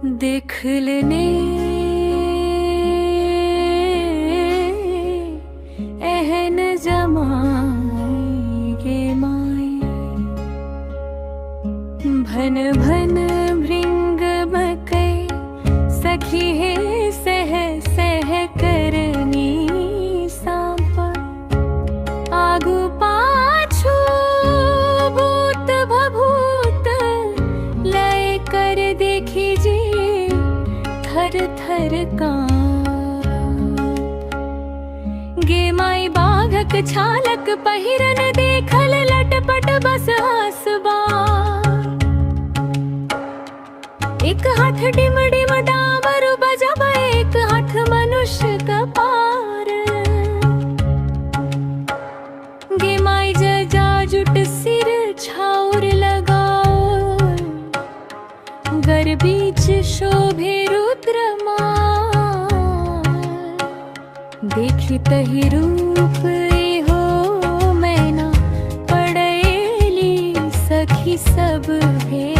देख लेने एहन जमाए माए भन भन भृंग मकै सखी है सह सह करनी सांप आगु पाछू भूत भभूत लय कर देखी जी थर थर कांप गे माई बाघक छालक पहिरन देखल लटपट बस हसबा एक हाथ डिम डिम डामरु बजब एक हाथ मनुष्य कपार गे माई जजा जुट सिर छाउर लगाओ गर बीच शोभे रुद्र देखी तहि रूप हो मैना पड़ेली सखी सब भे